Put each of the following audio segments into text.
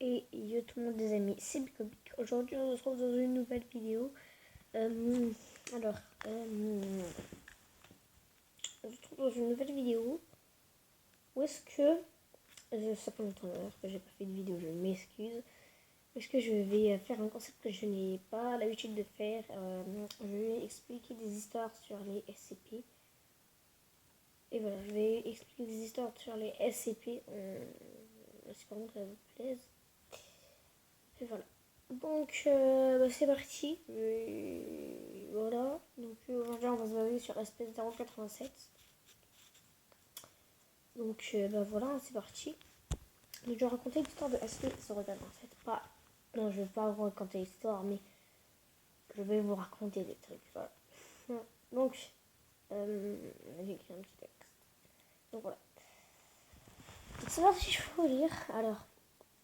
Et yo tout le monde les amis, c'est Bicobic. Aujourd'hui on se retrouve dans une nouvelle vidéo. On se retrouve dans une nouvelle vidéo. Où est-ce que... ça fait longtemps que j'ai pas fait de vidéo, je m'excuse. Est-ce que je vais faire un concept que je n'ai pas l'habitude de faire. Je vais expliquer des histoires sur les SCP. Et voilà, je vais expliquer des histoires sur les SCP. Espérons que ça vous plaise. Et voilà. Donc, c'est parti. Voilà. Donc, aujourd'hui, on va se baser sur SP087. Donc, voilà, c'est parti. Donc, je vais raconter l'histoire de SP087. Pas... Non, je vais pas vous raconter l'histoire, mais je vais vous raconter des trucs. Voilà. Donc, j'ai écrit un petit texte. Donc, voilà. C'est parti, je peux vous lire. Alors,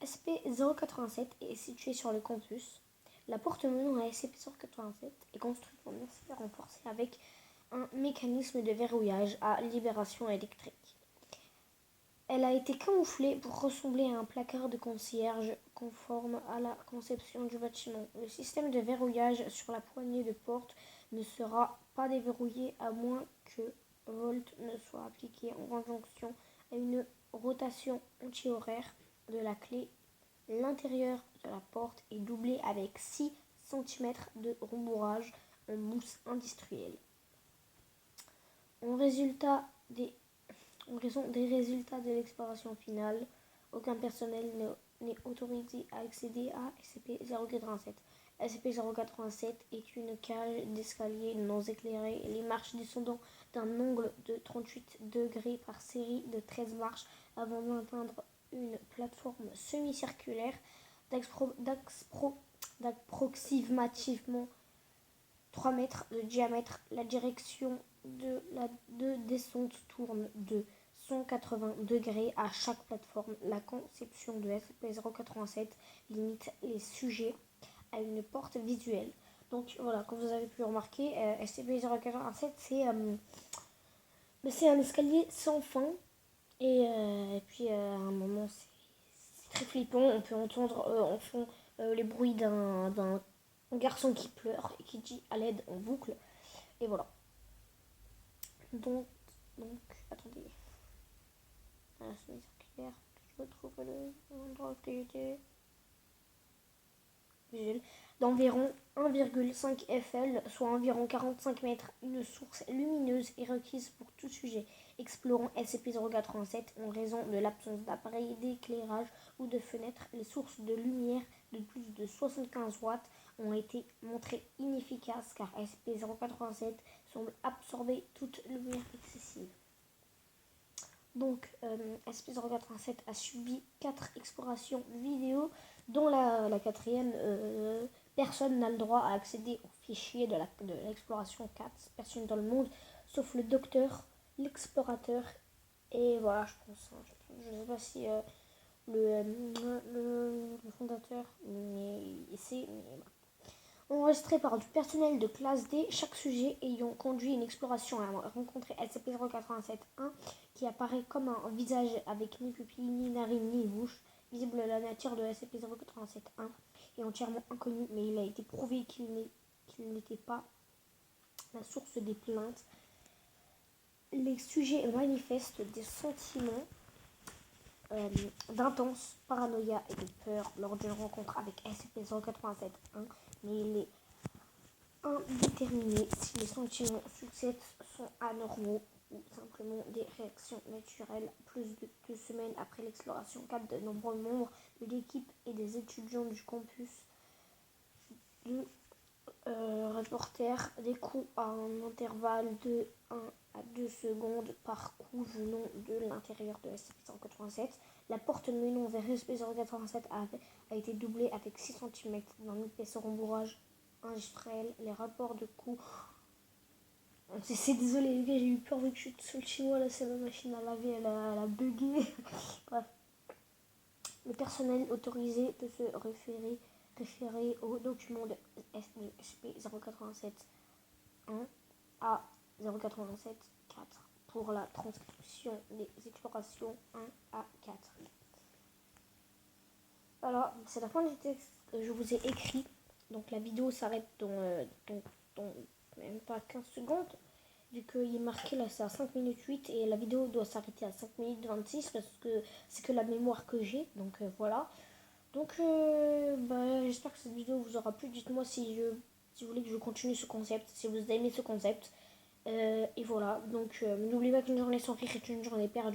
SCP-087 est situé sur le campus. La porte menant à SCP-087 est construite en acier renforcé avec un mécanisme de verrouillage à libération électrique. Elle a été camouflée pour ressembler à un placard de concierge conforme à la conception du bâtiment. Le système de verrouillage sur la poignée de porte ne sera pas déverrouillé à moins que Volt ne soit appliqué en conjonction à une rotation anti-horaire de la clé. L'intérieur de la porte est doublé avec 6 cm de rembourrage en mousse industrielle. En raison des résultats de l'exploration finale, aucun personnel n'est autorisé à accéder à SCP-087. SCP-087 est une cage d'escalier non éclairée. Les marches descendant d'un angle de 38 degrés par série de 13 marches avant d'atteindre une plateforme semi-circulaire d'approximativement 3 mètres de diamètre. La direction de descente tourne de 180 degrés à chaque plateforme. La conception de SCP-087 limite les sujets à une porte visuelle. Donc voilà, comme vous avez pu remarquer, SCP-087 c'est un escalier sans fin. Et puis à un moment c'est très flippant. On peut entendre en fond les bruits d'un garçon qui pleure et qui dit à l'aide en boucle. Et voilà. Donc attendez. La semi-circulaire, je retrouve l'endroit que j'étais. Visuel. D'environ 1,5 FL, soit environ 45 mètres, une source lumineuse est requise pour tout sujet explorant SCP-087 en raison de l'absence d'appareil d'éclairage ou de fenêtres. Les sources de lumière de plus de 75 watts ont été montrées inefficaces car SCP-087 semble absorber toute lumière excessive. Donc, SCP-087 a subi 4 explorations vidéo, dont la quatrième, personne n'a le droit à accéder aux fichiers de l'exploration 4. Personne dans le monde, sauf le docteur, l'explorateur, et voilà, je pense. Je ne sais pas si le fondateur, mais c'est... Enregistré par du personnel de classe D, chaque sujet ayant conduit une exploration a rencontré SCP-087-1 qui apparaît comme un visage avec ni pupille, ni narine, ni bouche. Visible, la nature de SCP-087-1 est entièrement inconnue, mais il a été prouvé qu'il n'était pas la source des plaintes. Les sujets manifestent des sentiments d'intense paranoïa et de peur lors d'une rencontre avec SCP-087-1, mais il est indéterminé si les sentiments succèdent sont anormaux ou simplement des réactions naturelles. Plus de 2 semaines après l'exploration 4, de nombreux membres de l'équipe et des étudiants du campus reportèrent des coups à un intervalle de 1 à 2 secondes par coup venant de l'intérieur de SCP-087. La porte menant vers SCP-087 a été doublée avec 6 cm d'un épaisseur rembourrage industriel. Les rapports de coups... C'est désolé les gars, j'ai eu peur vu que je suis seul chez moi, là c'est ma machine à laver, elle a bugué. Bref. Le personnel autorisé peut se référer au document de SCP-087-1 à 087-4 pour la transcription des explorations 1 à 4. Voilà, c'est la fin du texte que je vous ai écrit. Donc la vidéo s'arrête dans même pas 15 secondes. Vu qu'il est marqué là, c'est à 5 minutes 8 et la vidéo doit s'arrêter à 5 minutes 26 parce que c'est que la mémoire que j'ai. Donc voilà. Donc j'espère que cette vidéo vous aura plu. Dites-moi si vous voulez que je continue ce concept, si vous aimez ce concept. Et voilà. Donc n'oubliez pas qu'une journée sans rire est une journée perdue.